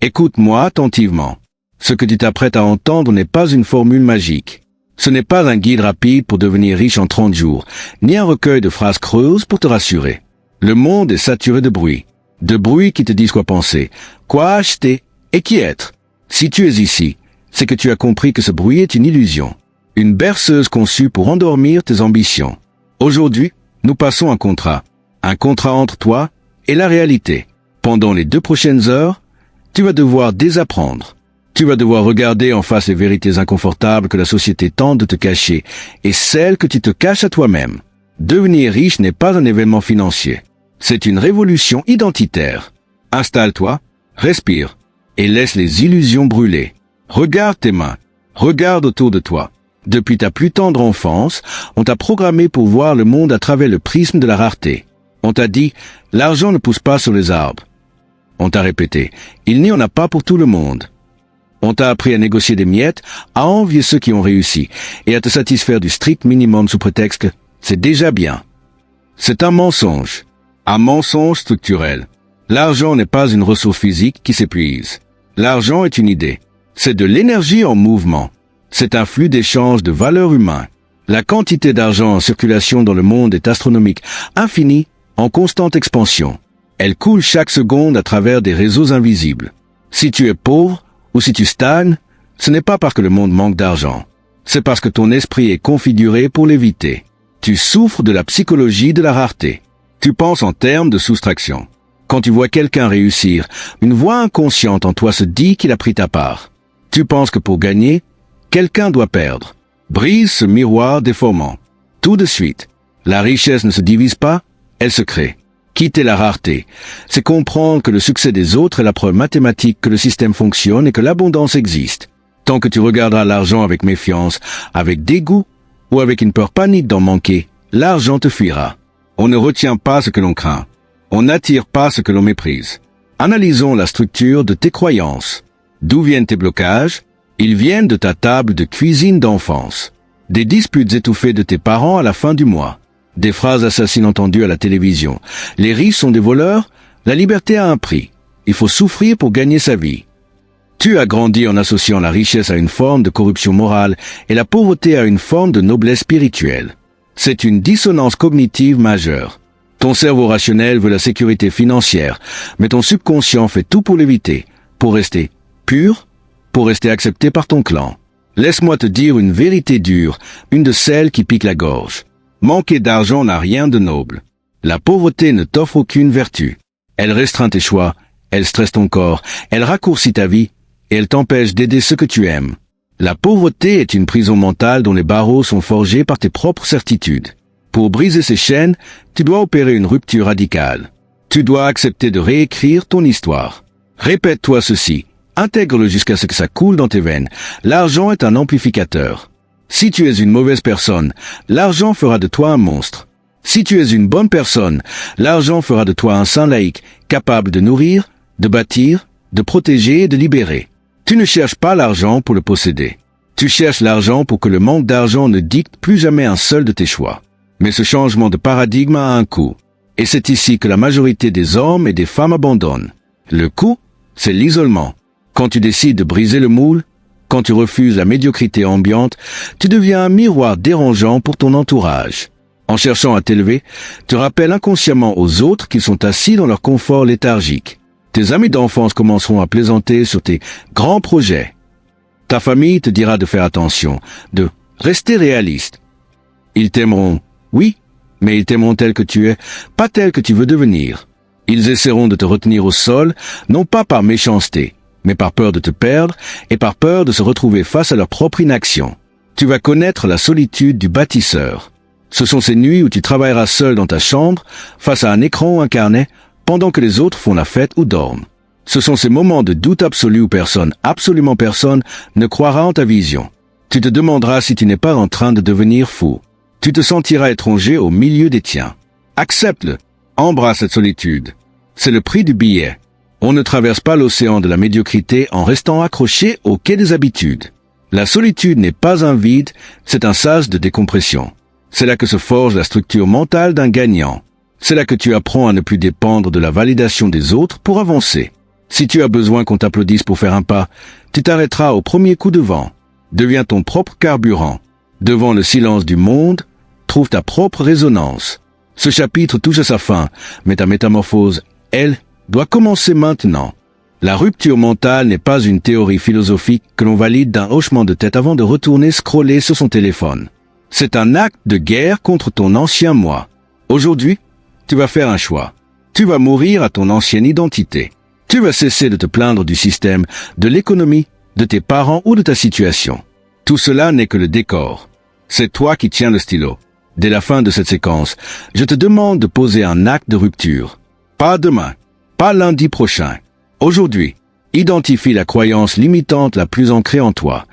Écoute-moi attentivement. Ce que tu t'apprêtes à entendre n'est pas une formule magique. Ce n'est pas un guide rapide pour devenir riche en 30 jours, ni un recueil de phrases creuses pour te rassurer. Le monde est saturé de bruit. De bruit qui te disent quoi penser, quoi acheter et qui être. Si tu es ici, c'est que tu as compris que ce bruit est une illusion. Une berceuse conçue pour endormir tes ambitions. Aujourd'hui, nous passons un contrat. Un contrat entre toi et la réalité. Pendant les 2 prochaines heures, tu vas devoir désapprendre. Tu vas devoir regarder en face les vérités inconfortables que la société tente de te cacher et celles que tu te caches à toi-même. Devenir riche n'est pas un événement financier. C'est une révolution identitaire. Installe-toi, respire et laisse les illusions brûler. Regarde tes mains, regarde autour de toi. Depuis ta plus tendre enfance, on t'a programmé pour voir le monde à travers le prisme de la rareté. On t'a dit, l'argent ne pousse pas sur les arbres. On t'a répété, il n'y en a pas pour tout le monde. On t'a appris à négocier des miettes, à envier ceux qui ont réussi, et à te satisfaire du strict minimum sous prétexte que c'est déjà bien. C'est un mensonge structurel. L'argent n'est pas une ressource physique qui s'épuise. L'argent est une idée. C'est de l'énergie en mouvement. C'est un flux d'échange de valeurs humaines. La quantité d'argent en circulation dans le monde est astronomique, infinie, en constante expansion. Elle coule chaque seconde à travers des réseaux invisibles. Si tu es pauvre, ou si tu stagnes, ce n'est pas parce que le monde manque d'argent. C'est parce que ton esprit est configuré pour l'éviter. Tu souffres de la psychologie de la rareté. Tu penses en termes de soustraction. Quand tu vois quelqu'un réussir, une voix inconsciente en toi se dit qu'il a pris ta part. Tu penses que pour gagner, quelqu'un doit perdre. Brise ce miroir déformant. Tout de suite, la richesse ne se divise pas, elle se crée. Quitter la rareté, c'est comprendre que le succès des autres est la preuve mathématique que le système fonctionne et que l'abondance existe. Tant que tu regarderas l'argent avec méfiance, avec dégoût ou avec une peur panique d'en manquer, l'argent te fuira. On ne retient pas ce que l'on craint. On n'attire pas ce que l'on méprise. Analysons la structure de tes croyances. D'où viennent tes blocages? Ils viennent de ta table de cuisine d'enfance. Des disputes étouffées de tes parents à la fin du mois. Des phrases assassines entendues à la télévision. Les riches sont des voleurs, la liberté a un prix. Il faut souffrir pour gagner sa vie. Tu as grandi en associant la richesse à une forme de corruption morale et la pauvreté à une forme de noblesse spirituelle. C'est une dissonance cognitive majeure. Ton cerveau rationnel veut la sécurité financière, mais ton subconscient fait tout pour l'éviter, pour rester pur, pour rester accepté par ton clan. Laisse-moi te dire une vérité dure, une de celles qui piquent la gorge. Manquer d'argent n'a rien de noble. La pauvreté ne t'offre aucune vertu. Elle restreint tes choix, elle stresse ton corps, elle raccourcit ta vie, et elle t'empêche d'aider ceux que tu aimes. La pauvreté est une prison mentale dont les barreaux sont forgés par tes propres certitudes. Pour briser ces chaînes, tu dois opérer une rupture radicale. Tu dois accepter de réécrire ton histoire. Répète-toi ceci, intègre-le jusqu'à ce que ça coule dans tes veines. L'argent est un amplificateur. Si tu es une mauvaise personne, l'argent fera de toi un monstre. Si tu es une bonne personne, l'argent fera de toi un saint laïque, capable de nourrir, de bâtir, de protéger et de libérer. Tu ne cherches pas l'argent pour le posséder. Tu cherches l'argent pour que le manque d'argent ne dicte plus jamais un seul de tes choix. Mais ce changement de paradigme a un coût. Et c'est ici que la majorité des hommes et des femmes abandonnent. Le coût, c'est l'isolement. Quand tu décides de briser le moule, quand tu refuses la médiocrité ambiante, tu deviens un miroir dérangeant pour ton entourage. En cherchant à t'élever, tu rappelles inconsciemment aux autres qu'ils sont assis dans leur confort léthargique. Tes amis d'enfance commenceront à plaisanter sur tes grands projets. Ta famille te dira de faire attention, de rester réaliste. Ils t'aimeront, oui, mais ils t'aimeront tel que tu es, pas tel que tu veux devenir. Ils essaieront de te retenir au sol, non pas par méchanceté, mais par peur de te perdre et par peur de se retrouver face à leur propre inaction. Tu vas connaître la solitude du bâtisseur. Ce sont ces nuits où tu travailleras seul dans ta chambre, face à un écran ou un carnet, pendant que les autres font la fête ou dorment. Ce sont ces moments de doute absolu où personne, absolument personne, ne croira en ta vision. Tu te demanderas si tu n'es pas en train de devenir fou. Tu te sentiras étranger au milieu des tiens. Accepte-le. Embrasse cette solitude. C'est le prix du billet. On ne traverse pas l'océan de la médiocrité en restant accroché au quai des habitudes. La solitude n'est pas un vide, c'est un sas de décompression. C'est là que se forge la structure mentale d'un gagnant. C'est là que tu apprends à ne plus dépendre de la validation des autres pour avancer. Si tu as besoin qu'on t'applaudisse pour faire un pas, tu t'arrêteras au premier coup de vent. Deviens ton propre carburant. Devant le silence du monde, trouve ta propre résonance. Ce chapitre touche à sa fin, mais ta métamorphose, elle, doit commencer maintenant. La rupture mentale n'est pas une théorie philosophique que l'on valide d'un hochement de tête avant de retourner scroller sur son téléphone. C'est un acte de guerre contre ton ancien moi. Aujourd'hui, tu vas faire un choix. Tu vas mourir à ton ancienne identité. Tu vas cesser de te plaindre du système, de l'économie, de tes parents ou de ta situation. Tout cela n'est que le décor. C'est toi qui tiens le stylo. Dès la fin de cette séquence, je te demande de poser un acte de rupture. Pas demain, pas lundi prochain. Aujourd'hui, identifie la croyance limitante la plus ancrée en toi,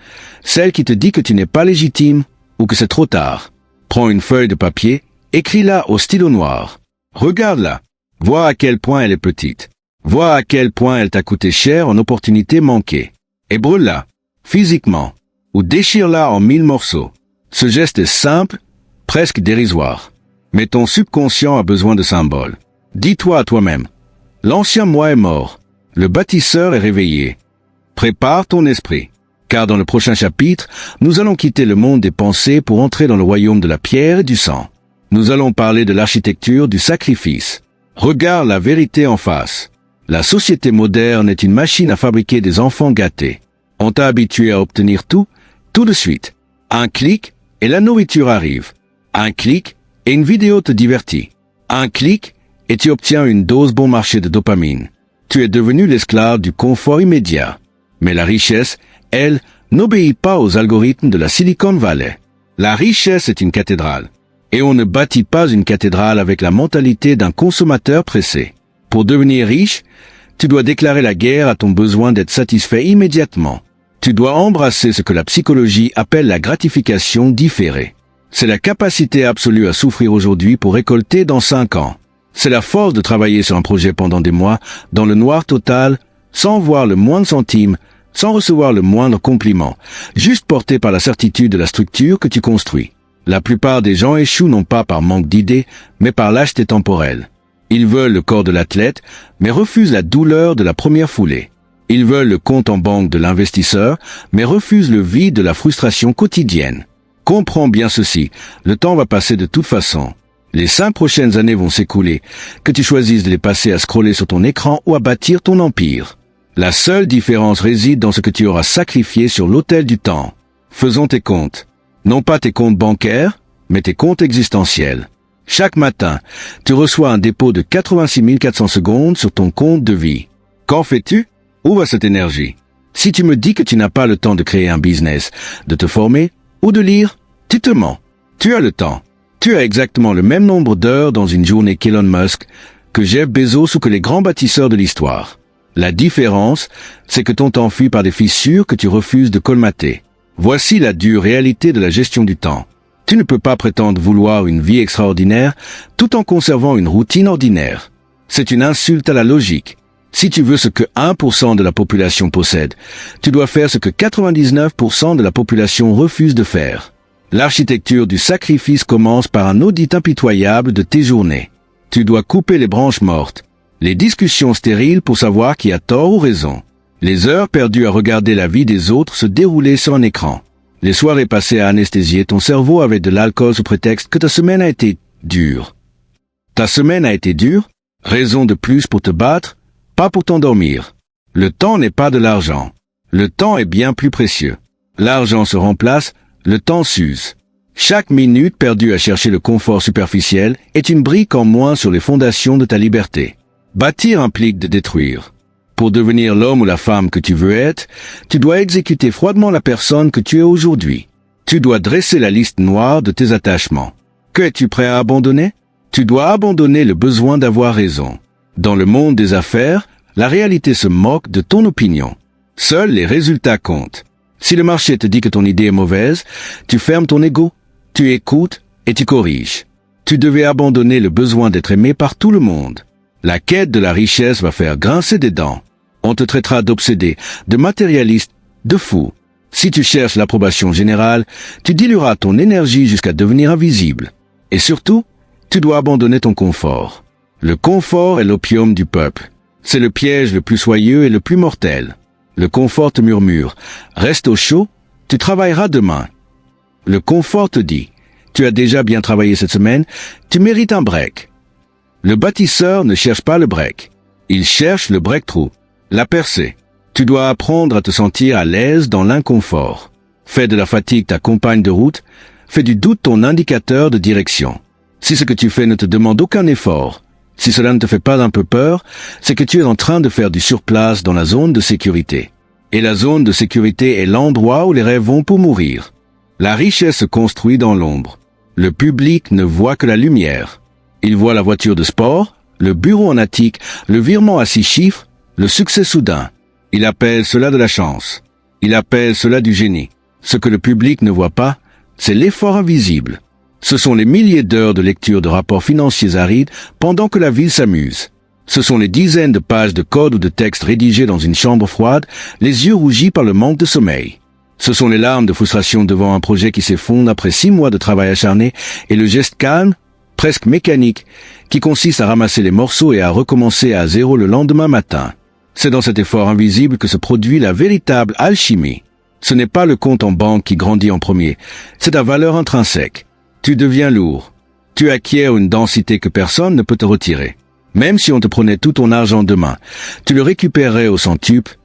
celle qui te dit que tu n'es pas légitime ou que c'est trop tard. Prends une feuille de papier, écris-la au stylo noir. Regarde-la, vois à quel point elle est petite. Vois à quel point elle t'a coûté cher en opportunités manquées. Et brûle-la, physiquement, ou déchire-la en 1000 morceaux. Ce geste est simple, presque dérisoire. Mais ton subconscient a besoin de symboles. Dis-toi à toi-même, l'ancien moi est mort, le bâtisseur est réveillé. Prépare ton esprit, car dans le prochain chapitre, nous allons quitter le monde des pensées pour entrer dans le royaume de la pierre et du sang. Nous allons parler de l'architecture du sacrifice. Regarde la vérité en face. La société moderne est une machine à fabriquer des enfants gâtés. On t'a habitué à obtenir tout de suite. Un clic et la nourriture arrive. Un clic et une vidéo te divertit. Un clic et tu obtiens une dose bon marché de dopamine. Tu es devenu l'esclave du confort immédiat. Mais la richesse, elle, n'obéit pas aux algorithmes de la Silicon Valley. La richesse est une cathédrale. Et on ne bâtit pas une cathédrale avec la mentalité d'un consommateur pressé. Pour devenir riche, tu dois déclarer la guerre à ton besoin d'être satisfait immédiatement. Tu dois embrasser ce que la psychologie appelle la gratification différée. C'est la capacité absolue à souffrir aujourd'hui pour récolter dans 5 ans. C'est la force de travailler sur un projet pendant des mois, dans le noir total, sans voir le moindre centime, sans recevoir le moindre compliment, juste porté par la certitude de la structure que tu construis. La plupart des gens échouent non pas par manque d'idées, mais par lâcheté temporelle. Ils veulent le corps de l'athlète, mais refusent la douleur de la première foulée. Ils veulent le compte en banque de l'investisseur, mais refusent le vide de la frustration quotidienne. Comprends bien ceci, le temps va passer de toute façon. Les 5 prochaines années vont s'écouler, que tu choisisses de les passer à scroller sur ton écran ou à bâtir ton empire. La seule différence réside dans ce que tu auras sacrifié sur l'autel du temps. Faisons tes comptes. Non pas tes comptes bancaires, mais tes comptes existentiels. Chaque matin, tu reçois un dépôt de 86 400 secondes sur ton compte de vie. Qu'en fais-tu? Où va cette énergie? Si tu me dis que tu n'as pas le temps de créer un business, de te former ou de lire, tu te mens. Tu as le temps. Tu as exactement le même nombre d'heures dans une journée qu'Elon Musk, que Jeff Bezos ou que les grands bâtisseurs de l'histoire. La différence, c'est que ton temps fuit par des fissures que tu refuses de colmater. Voici la dure réalité de la gestion du temps. Tu ne peux pas prétendre vouloir une vie extraordinaire tout en conservant une routine ordinaire. C'est une insulte à la logique. Si tu veux ce que 1% de la population possède, tu dois faire ce que 99% de la population refuse de faire. L'architecture du sacrifice commence par un audit impitoyable de tes journées. Tu dois couper les branches mortes, les discussions stériles pour savoir qui a tort ou raison, les heures perdues à regarder la vie des autres se dérouler sur un écran, les soirées passées à anesthésier ton cerveau avec de l'alcool sous prétexte que ta semaine a été dure. Ta semaine a été dure? Raison de plus pour te battre, pas pour t'endormir. Le temps n'est pas de l'argent. Le temps est bien plus précieux. L'argent se remplace, le temps s'use. Chaque minute perdue à chercher le confort superficiel est une brique en moins sur les fondations de ta liberté. Bâtir implique de détruire. Pour devenir l'homme ou la femme que tu veux être, tu dois exécuter froidement la personne que tu es aujourd'hui. Tu dois dresser la liste noire de tes attachements. Que es-tu prêt à abandonner? Tu dois abandonner le besoin d'avoir raison. Dans le monde des affaires, la réalité se moque de ton opinion. Seuls les résultats comptent. Si le marché te dit que ton idée est mauvaise, tu fermes ton ego, tu écoutes et tu corriges. Tu devais abandonner le besoin d'être aimé par tout le monde. La quête de la richesse va faire grincer des dents. On te traitera d'obsédé, de matérialiste, de fou. Si tu cherches l'approbation générale, tu dilueras ton énergie jusqu'à devenir invisible. Et surtout, tu dois abandonner ton confort. Le confort est l'opium du peuple. C'est le piège le plus soyeux et le plus mortel. Le confort te murmure, reste au chaud, tu travailleras demain. Le confort te dit, tu as déjà bien travaillé cette semaine, tu mérites un break. Le bâtisseur ne cherche pas le break. Il cherche le breakthrough, la percée. Tu dois apprendre à te sentir à l'aise dans l'inconfort. Fais de la fatigue ta compagne de route, fais du doute ton indicateur de direction. Si ce que tu fais ne te demande aucun effort, si cela ne te fait pas un peu peur, c'est que tu es en train de faire du surplace dans la zone de sécurité. Et la zone de sécurité est l'endroit où les rêves vont pour mourir. La richesse se construit dans l'ombre. Le public ne voit que la lumière. Il voit la voiture de sport, le bureau en attique, le virement à 6 chiffres, le succès soudain. Il appelle cela de la chance. Il appelle cela du génie. Ce que le public ne voit pas, c'est l'effort invisible. Ce sont les milliers d'heures de lecture de rapports financiers arides pendant que la ville s'amuse. Ce sont les dizaines de pages de code ou de textes rédigés dans une chambre froide, les yeux rougis par le manque de sommeil. Ce sont les larmes de frustration devant un projet qui s'effondre après 6 mois de travail acharné et le geste calme, presque mécanique, qui consiste à ramasser les morceaux et à recommencer à zéro le lendemain matin. C'est dans cet effort invisible que se produit la véritable alchimie. Ce n'est pas le compte en banque qui grandit en premier, c'est ta valeur intrinsèque. Tu deviens lourd. Tu acquiers une densité que personne ne peut te retirer. Même si on te prenait tout ton argent demain, tu le récupérerais au centuple,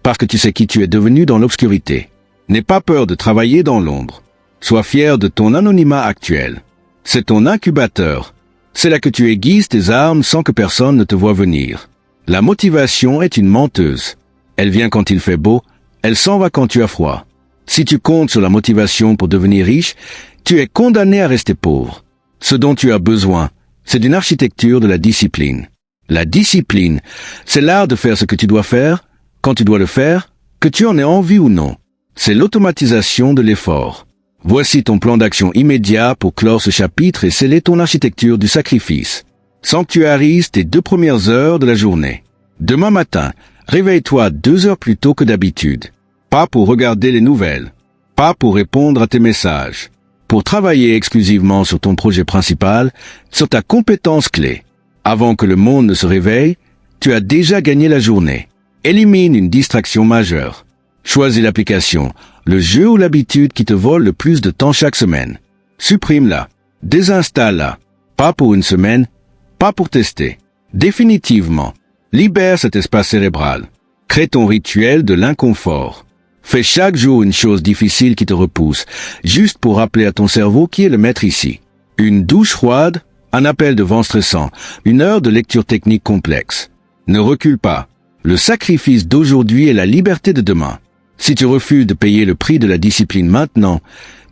parce que tu sais qui tu es devenu dans l'obscurité. N'aie pas peur de travailler dans l'ombre. Sois fier de ton anonymat actuel. C'est ton incubateur. C'est là que tu aiguises tes armes sans que personne ne te voie venir. La motivation est une menteuse. Elle vient quand il fait beau, elle s'en va quand tu as froid. Si tu comptes sur la motivation pour devenir riche, tu es condamné à rester pauvre. Ce dont tu as besoin, c'est d'une architecture de la discipline. La discipline, c'est l'art de faire ce que tu dois faire, quand tu dois le faire, que tu en aies envie ou non. C'est l'automatisation de l'effort. Voici ton plan d'action immédiat pour clore ce chapitre et sceller ton architecture du sacrifice. Sanctuarise tes 2 premières heures de la journée. Demain matin, réveille-toi 2 heures plus tôt que d'habitude. Pas pour regarder les nouvelles. Pas pour répondre à tes messages. Pour travailler exclusivement sur ton projet principal, sur ta compétence clé. Avant que le monde ne se réveille, tu as déjà gagné la journée. Élimine une distraction majeure. Choisis l'application, le jeu ou l'habitude qui te vole le plus de temps chaque semaine. Supprime-la. Désinstalle-la. Pas pour une semaine, pas pour tester. Définitivement. Libère cet espace cérébral. Crée ton rituel de l'inconfort. Fais chaque jour une chose difficile qui te repousse, juste pour rappeler à ton cerveau qui est le maître ici. Une douche froide, un appel de vent stressant, une heure de lecture technique complexe. Ne recule pas. Le sacrifice d'aujourd'hui est la liberté de demain. Si tu refuses de payer le prix de la discipline maintenant,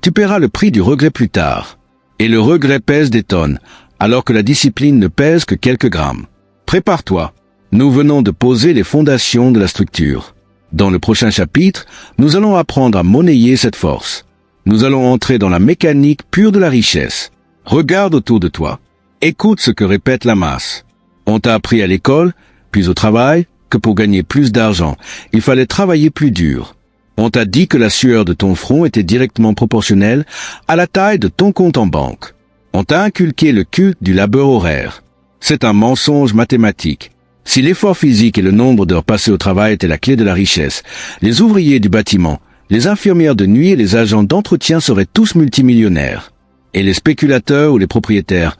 tu paieras le prix du regret plus tard. Et le regret pèse des tonnes, alors que la discipline ne pèse que quelques grammes. Prépare-toi. Nous venons de poser les fondations de la structure. Dans le prochain chapitre, nous allons apprendre à monnayer cette force. Nous allons entrer dans la mécanique pure de la richesse. Regarde autour de toi. Écoute ce que répète la masse. On t'a appris à l'école, puis au travail, que pour gagner plus d'argent, il fallait travailler plus dur. On t'a dit que la sueur de ton front était directement proportionnelle à la taille de ton compte en banque. On t'a inculqué le culte du labeur horaire. C'est un mensonge mathématique. Si l'effort physique et le nombre d'heures passées au travail étaient la clé de la richesse, les ouvriers du bâtiment, les infirmières de nuit et les agents d'entretien seraient tous multimillionnaires. Et les spéculateurs ou les propriétaires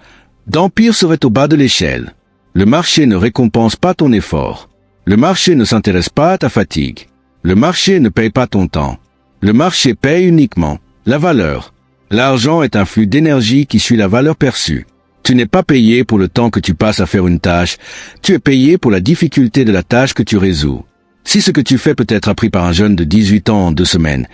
d'empires seraient au bas de l'échelle. Le marché ne récompense pas ton effort. Le marché ne s'intéresse pas à ta fatigue. Le marché ne paye pas ton temps. Le marché paye uniquement la valeur. L'argent est un flux d'énergie qui suit la valeur perçue. Tu n'es pas payé pour le temps que tu passes à faire une tâche, tu es payé pour la difficulté de la tâche que tu résous. Si ce que tu fais peut être appris par un jeune de 18 ans en 2 semaines,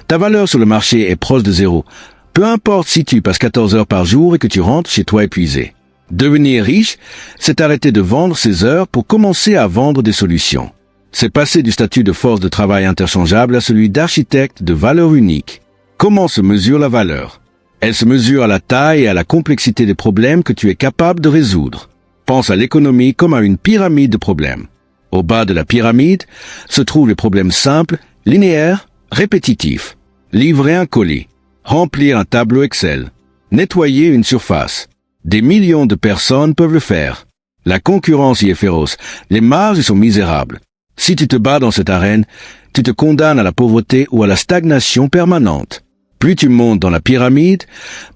ta valeur sur le marché est proche de 0. Peu importe si tu passes 14 heures par jour et que tu rentres chez toi épuisé. Devenir riche, c'est arrêter de vendre ses heures pour commencer à vendre des solutions. C'est passer du statut de force de travail interchangeable à celui d'architecte de valeur unique. Comment se mesure la valeur ? Elle se mesure à la taille et à la complexité des problèmes que tu es capable de résoudre. Pense à l'économie comme à une pyramide de problèmes. Au bas de la pyramide se trouvent les problèmes simples, linéaires, répétitifs. Livrer un colis, remplir un tableau Excel, nettoyer une surface. Des millions de personnes peuvent le faire. La concurrence y est féroce, les marges sont misérables. Si tu te bats dans cette arène, tu te condamnes à la pauvreté ou à la stagnation permanente. Plus tu montes dans la pyramide,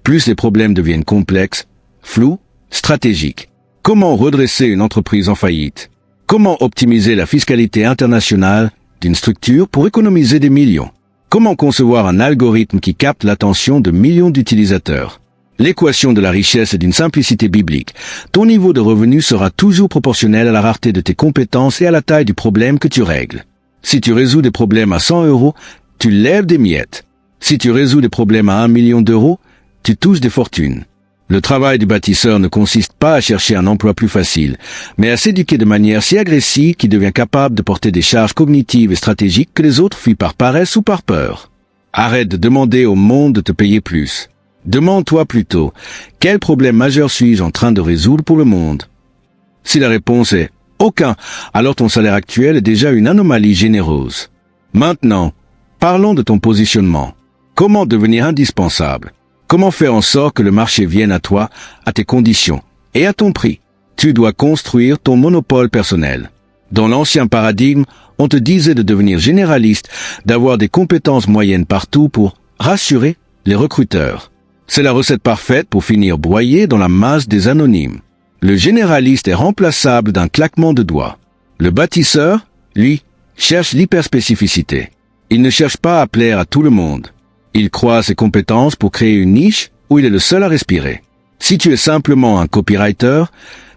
plus les problèmes deviennent complexes, flous, stratégiques. Comment redresser une entreprise en faillite? Comment optimiser la fiscalité internationale d'une structure pour économiser des millions? Comment concevoir un algorithme qui capte l'attention de millions d'utilisateurs? L'équation de la richesse est d'une simplicité biblique. Ton niveau de revenu sera toujours proportionnel à la rareté de tes compétences et à la taille du problème que tu règles. Si tu résous des problèmes à 100 €, tu lèves des miettes. Si tu résous des problèmes à 1 million d'euros, tu touches des fortunes. Le travail du bâtisseur ne consiste pas à chercher un emploi plus facile, mais à s'éduquer de manière si agressive qu'il devient capable de porter des charges cognitives et stratégiques que les autres fuient par paresse ou par peur. Arrête de demander au monde de te payer plus. Demande-toi plutôt, quel problème majeur suis-je en train de résoudre pour le monde? Si la réponse est aucun, alors ton salaire actuel est déjà une anomalie généreuse. Maintenant, parlons de ton positionnement. Comment devenir indispensable? Comment faire en sorte que le marché vienne à toi, à tes conditions et à ton prix? Tu dois construire ton monopole personnel. Dans l'ancien paradigme, on te disait de devenir généraliste, d'avoir des compétences moyennes partout pour rassurer les recruteurs. C'est la recette parfaite pour finir broyé dans la masse des anonymes. Le généraliste est remplaçable d'un claquement de doigts. Le bâtisseur, lui, cherche l'hyperspécificité. Il ne cherche pas à plaire à tout le monde. Il croit ses compétences pour créer une niche où il est le seul à respirer. Si tu es simplement un copywriter,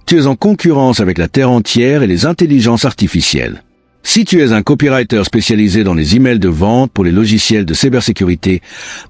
tu es en concurrence avec la terre entière et les intelligences artificielles. Si tu es un copywriter spécialisé dans les emails de vente pour les logiciels de cybersécurité,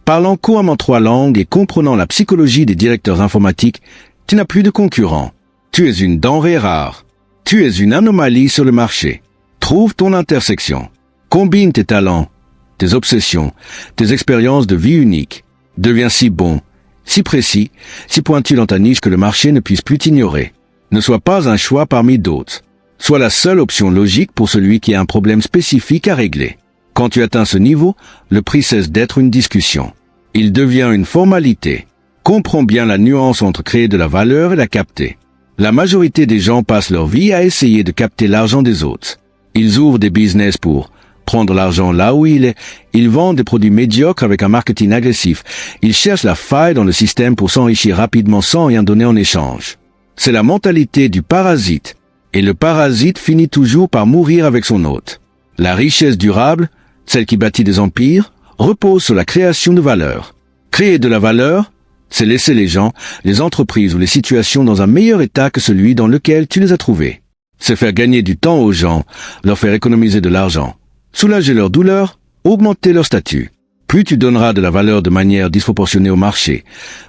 parlant couramment 3 langues et comprenant la psychologie des directeurs informatiques, tu n'as plus de concurrents. Tu es une denrée rare. Tu es une anomalie sur le marché. Trouve ton intersection. Combine tes talents, tes obsessions, tes expériences de vie uniques. Deviens si bon, si précis, si pointu dans ta niche que le marché ne puisse plus t'ignorer. Ne sois pas un choix parmi d'autres. Sois la seule option logique pour celui qui a un problème spécifique à régler. Quand tu atteins ce niveau, le prix cesse d'être une discussion. Il devient une formalité. Comprends bien la nuance entre créer de la valeur et la capter. La majorité des gens passent leur vie à essayer de capter l'argent des autres. Ils ouvrent des business pour prendre l'argent là où il est. Ils vendent des produits médiocres avec un marketing agressif. Ils cherchent la faille dans le système pour s'enrichir rapidement sans rien donner en échange. C'est la mentalité du parasite. Et le parasite finit toujours par mourir avec son hôte. La richesse durable, celle qui bâtit des empires, repose sur la création de valeur. Créer de la valeur, c'est laisser les gens, les entreprises ou les situations dans un meilleur état que celui dans lequel tu les as trouvés. C'est faire gagner du temps aux gens, leur faire économiser de l'argent, soulager leur douleur, augmenter leur statut. Plus tu donneras de la valeur de manière disproportionnée au marché,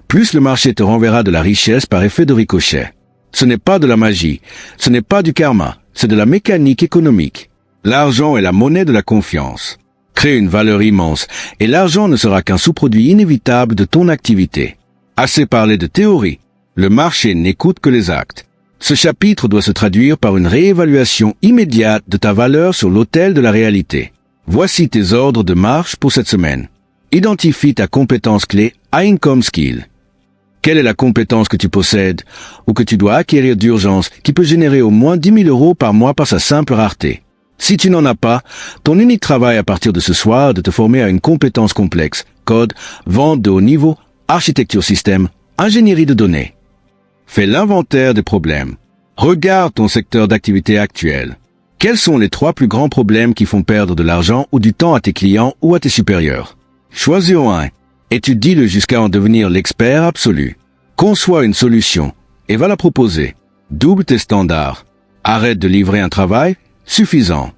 plus le marché te renverra de la richesse par effet de ricochet. Ce n'est pas de la magie, ce n'est pas du karma, c'est de la mécanique économique. L'argent est la monnaie de la confiance. Crée une valeur immense, et l'argent ne sera qu'un sous-produit inévitable de ton activité. Assez parlé de théorie. Le marché n'écoute que les actes. Ce chapitre doit se traduire par une réévaluation immédiate de ta valeur sur l'autel de la réalité. Voici tes ordres de marche pour cette semaine. Identifie ta compétence clé Income Skill. Quelle est la compétence que tu possèdes ou que tu dois acquérir d'urgence qui peut générer au moins 10 000 € par mois par sa simple rareté? Si tu n'en as pas, ton unique travail à partir de ce soir est de te former à une compétence complexe, code, vente de haut niveau, architecture système, ingénierie de données. Fais l'inventaire des problèmes. Regarde ton secteur d'activité actuel. Quels sont les 3 plus grands problèmes qui font perdre de l'argent ou du temps à tes clients ou à tes supérieurs? Choisis un. Étudie-le jusqu'à en devenir l'expert absolu. Conçois une solution et va la proposer. Double tes standards. Arrête de livrer un travail suffisant.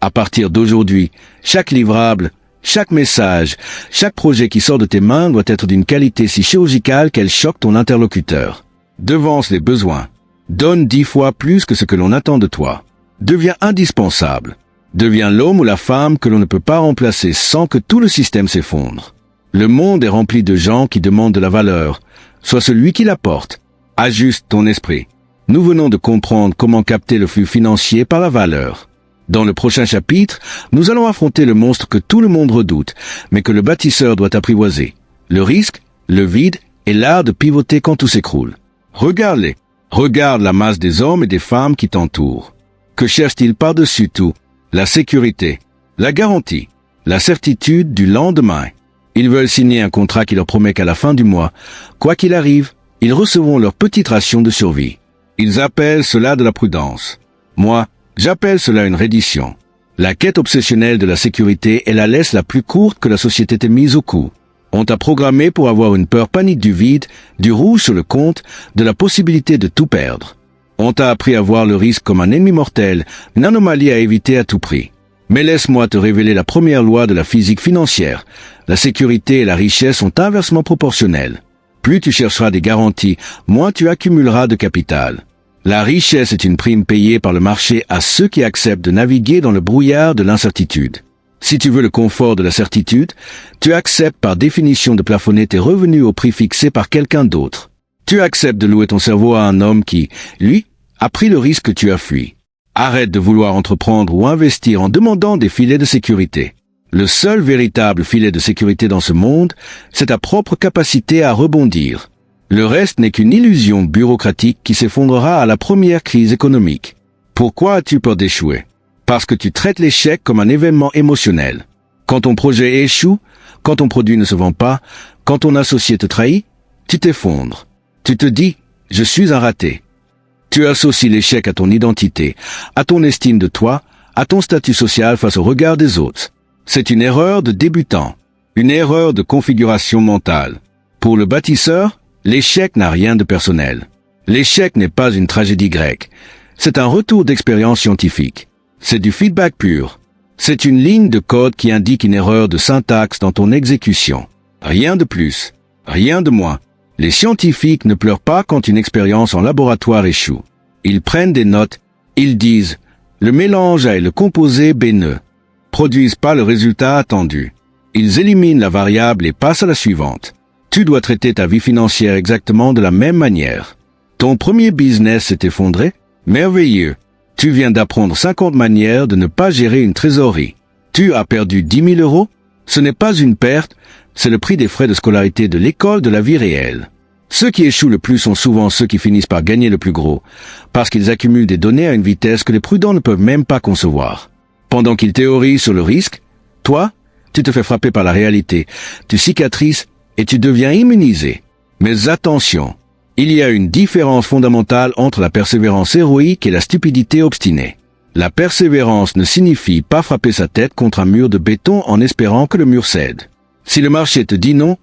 À partir d'aujourd'hui, chaque livrable, chaque message, chaque projet qui sort de tes mains doit être d'une qualité si chirurgicale qu'elle choque ton interlocuteur. Devance les besoins. Donne 10 fois plus que ce que l'on attend de toi. Deviens indispensable. Deviens l'homme ou la femme que l'on ne peut pas remplacer sans que tout le système s'effondre. Le monde est rempli de gens qui demandent de la valeur. Sois celui qui l'apporte. Ajuste ton esprit. Nous venons de comprendre comment capter le flux financier par la valeur. Dans le prochain chapitre, nous allons affronter le monstre que tout le monde redoute, mais que le bâtisseur doit apprivoiser. Le risque, le vide et l'art de pivoter quand tout s'écroule. Regarde-les. Regarde la masse des hommes et des femmes qui t'entourent. Que cherchent-ils par-dessus tout? La sécurité, la garantie, la certitude du lendemain. Ils veulent signer un contrat qui leur promet qu'à la fin du mois, quoi qu'il arrive, ils recevront leur petite ration de survie. Ils appellent cela de la prudence. Moi, j'appelle cela une reddition. La quête obsessionnelle de la sécurité est la laisse la plus courte que la société t'ait mise au cou. On t'a programmé pour avoir une peur panique du vide, du rouge sur le compte, de la possibilité de tout perdre. On t'a appris à voir le risque comme un ennemi mortel, une anomalie à éviter à tout prix. Mais laisse-moi te révéler la première loi de la physique financière. La sécurité et la richesse sont inversement proportionnelles. Plus tu chercheras des garanties, moins tu accumuleras de capital. La richesse est une prime payée par le marché à ceux qui acceptent de naviguer dans le brouillard de l'incertitude. Si tu veux le confort de la certitude, tu acceptes par définition de plafonner tes revenus au prix fixé par quelqu'un d'autre. Tu acceptes de louer ton cerveau à un homme qui, lui, a pris le risque que tu as fui. Arrête de vouloir entreprendre ou investir en demandant des filets de sécurité. Le seul véritable filet de sécurité dans ce monde, c'est ta propre capacité à rebondir. Le reste n'est qu'une illusion bureaucratique qui s'effondrera à la première crise économique. Pourquoi as-tu peur d'échouer? Parce que tu traites l'échec comme un événement émotionnel. Quand ton projet échoue, quand ton produit ne se vend pas, quand ton associé te trahit, tu t'effondres. Tu te dis « je suis un raté ». Tu associes l'échec à ton identité, à ton estime de toi, à ton statut social face au regard des autres. C'est une erreur de débutant, une erreur de configuration mentale. Pour le bâtisseur, l'échec n'a rien de personnel. L'échec n'est pas une tragédie grecque. C'est un retour d'expérience scientifique. C'est du feedback pur. C'est une ligne de code qui indique une erreur de syntaxe dans ton exécution. Rien de plus, rien de moins. Les scientifiques ne pleurent pas quand une expérience en laboratoire échoue. Ils prennent des notes, ils disent « le mélange A et le composé B ne produisent pas le résultat attendu ». Ils éliminent la variable et passent à la suivante. Tu dois traiter ta vie financière exactement de la même manière. Ton premier business s'est effondré? Merveilleux. Tu viens d'apprendre 50 manières de ne pas gérer une trésorerie. Tu as perdu 10 000 euros? Ce n'est pas une perte, c'est le prix des frais de scolarité de l'école de la vie réelle. Ceux qui échouent le plus sont souvent ceux qui finissent par gagner le plus gros, parce qu'ils accumulent des données à une vitesse que les prudents ne peuvent même pas concevoir. Pendant qu'ils théorisent sur le risque, toi, tu te fais frapper par la réalité, tu cicatrices et tu deviens immunisé. Mais attention, il y a une différence fondamentale entre la persévérance héroïque et la stupidité obstinée. La persévérance ne signifie pas frapper sa tête contre un mur de béton en espérant que le mur cède. Si le marché te dit non,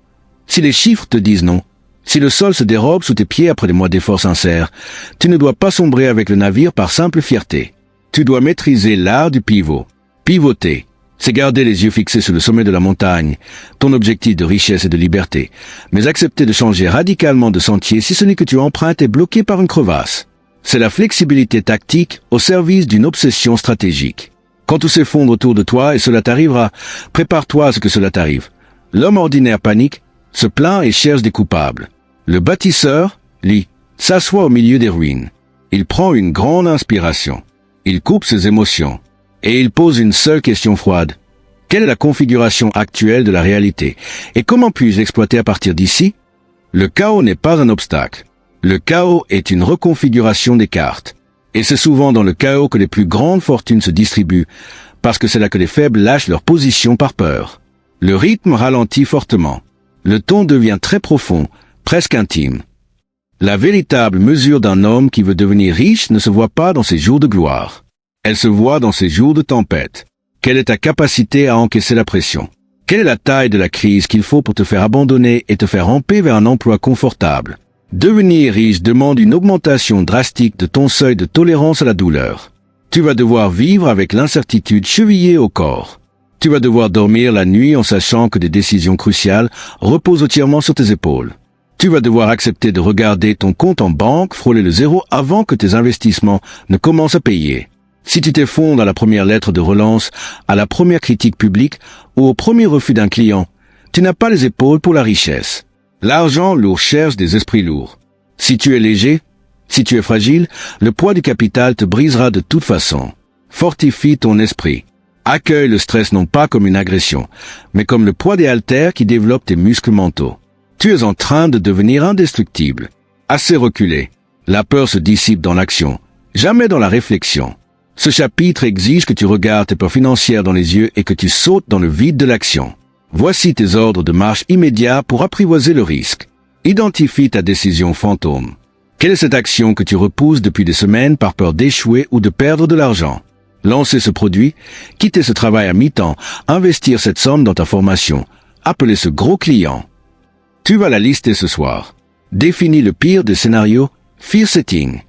si les chiffres te disent non, si le sol se dérobe sous tes pieds après des mois d'efforts sincères, tu ne dois pas sombrer avec le navire par simple fierté. Tu dois maîtriser l'art du pivot. Pivoter, c'est garder les yeux fixés sur le sommet de la montagne, ton objectif de richesse et de liberté, mais accepter de changer radicalement de sentier si celui que tu empruntes est bloqué par une crevasse. C'est la flexibilité tactique au service d'une obsession stratégique. Quand tout s'effondre autour de toi, et cela t'arrivera, prépare-toi à ce que cela t'arrive. L'homme ordinaire panique, se plaint et cherche des coupables. Le bâtisseur, lui, s'assoit au milieu des ruines. Il prend une grande inspiration. Il coupe ses émotions. Et il pose une seule question froide. Quelle est la configuration actuelle de la réalité? Et comment puis-je l'exploiter à partir d'ici? Le chaos n'est pas un obstacle. Le chaos est une reconfiguration des cartes. Et c'est souvent dans le chaos que les plus grandes fortunes se distribuent, parce que c'est là que les faibles lâchent leur position par peur. Le rythme ralentit fortement. Le ton devient très profond, presque intime. La véritable mesure d'un homme qui veut devenir riche ne se voit pas dans ses jours de gloire. Elle se voit dans ses jours de tempête. Quelle est ta capacité à encaisser la pression? Quelle est la taille de la crise qu'il faut pour te faire abandonner et te faire ramper vers un emploi confortable? Devenir riche demande une augmentation drastique de ton seuil de tolérance à la douleur. Tu vas devoir vivre avec l'incertitude chevillée au corps. Tu vas devoir dormir la nuit en sachant que des décisions cruciales reposent entièrement sur tes épaules. Tu vas devoir accepter de regarder ton compte en banque frôler le zéro avant que tes investissements ne commencent à payer. Si tu t'effondres à la première lettre de relance, à la première critique publique ou au premier refus d'un client, tu n'as pas les épaules pour la richesse. L'argent lourd cherche des esprits lourds. Si tu es léger, si tu es fragile, le poids du capital te brisera de toute façon. Fortifie ton esprit. Accueille le stress non pas comme une agression, mais comme le poids des haltères qui développent tes muscles mentaux. Tu es en train de devenir indestructible. Assez reculé. La peur se dissipe dans l'action, jamais dans la réflexion. Ce chapitre exige que tu regardes tes peurs financières dans les yeux et que tu sautes dans le vide de l'action. Voici tes ordres de marche immédiats pour apprivoiser le risque. Identifie ta décision fantôme. Quelle est cette action que tu repousses depuis des semaines par peur d'échouer ou de perdre de l'argent? Lancer ce produit, quitter ce travail à mi-temps, investir cette somme dans ta formation, appeler ce gros client. Tu vas la lister ce soir. Définis le pire des scénarios, fear setting.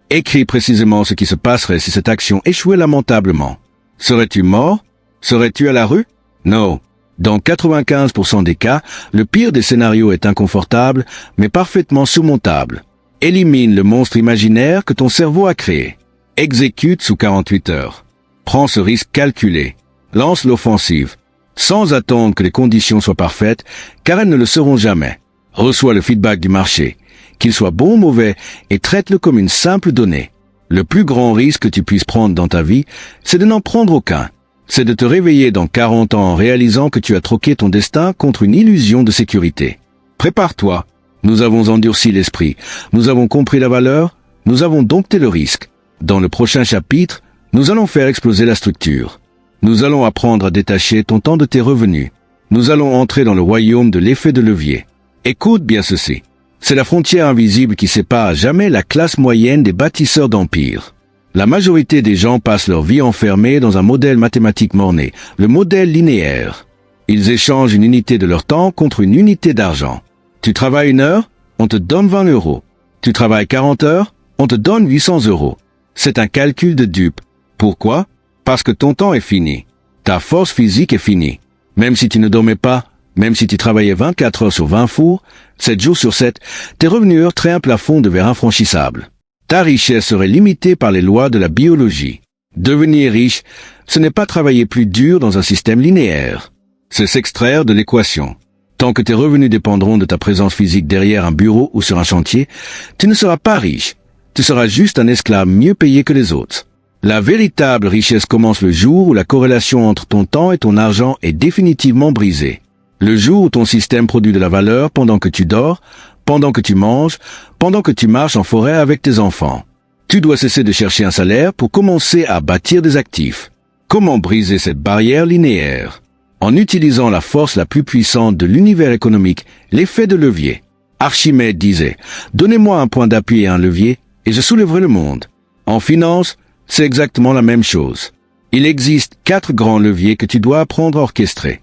Écris précisément ce qui se passerait si cette action échouait lamentablement. Serais-tu mort? Serais-tu à la rue? Non. Dans 95% des cas, le pire des scénarios est inconfortable, mais parfaitement surmontable. Élimine le monstre imaginaire que ton cerveau a créé. Exécute sous 48 heures. Prends ce risque calculé. Lance l'offensive. Sans attendre que les conditions soient parfaites, car elles ne le seront jamais. Reçois le feedback du marché, qu'il soit bon ou mauvais, et traite-le comme une simple donnée. Le plus grand risque que tu puisses prendre dans ta vie, c'est de n'en prendre aucun. C'est de te réveiller dans 40 ans en réalisant que tu as troqué ton destin contre une illusion de sécurité. Prépare-toi. Nous avons endurci l'esprit. Nous avons compris la valeur. Nous avons dompté le risque. Dans le prochain chapitre, nous allons faire exploser la structure. Nous allons apprendre à détacher ton temps de tes revenus. Nous allons entrer dans le royaume de l'effet de levier. Écoute bien ceci. C'est la frontière invisible qui sépare à jamais la classe moyenne des bâtisseurs d'empires. La majorité des gens passent leur vie enfermés dans un modèle mathématique morné, le modèle linéaire. Ils échangent une unité de leur temps contre une unité d'argent. Tu travailles 1 heure, on te donne 20 euros. Tu travailles 40 heures, on te donne 800 euros. C'est un calcul de dupe. Pourquoi? Parce que ton temps est fini. Ta force physique est finie. Même si tu ne dormais pas, même si tu travaillais 24 heures sur 20 fours, 7 jours sur 7, tes revenus heurteraient un plafond de verre infranchissable. Ta richesse serait limitée par les lois de la biologie. Devenir riche, ce n'est pas travailler plus dur dans un système linéaire. C'est s'extraire de l'équation. Tant que tes revenus dépendront de ta présence physique derrière un bureau ou sur un chantier, tu ne seras pas riche. Tu seras juste un esclave mieux payé que les autres. La véritable richesse commence le jour où la corrélation entre ton temps et ton argent est définitivement brisée. Le jour où ton système produit de la valeur pendant que tu dors, pendant que tu manges, pendant que tu marches en forêt avec tes enfants. Tu dois cesser de chercher un salaire pour commencer à bâtir des actifs. Comment briser cette barrière linéaire? En utilisant la force la plus puissante de l'univers économique, l'effet de levier. Archimède disait, « Donnez-moi un point d'appui et un levier, et je soulèverai le monde. » En finance, c'est exactement la même chose. Il existe 4 grands leviers que tu dois apprendre à orchestrer.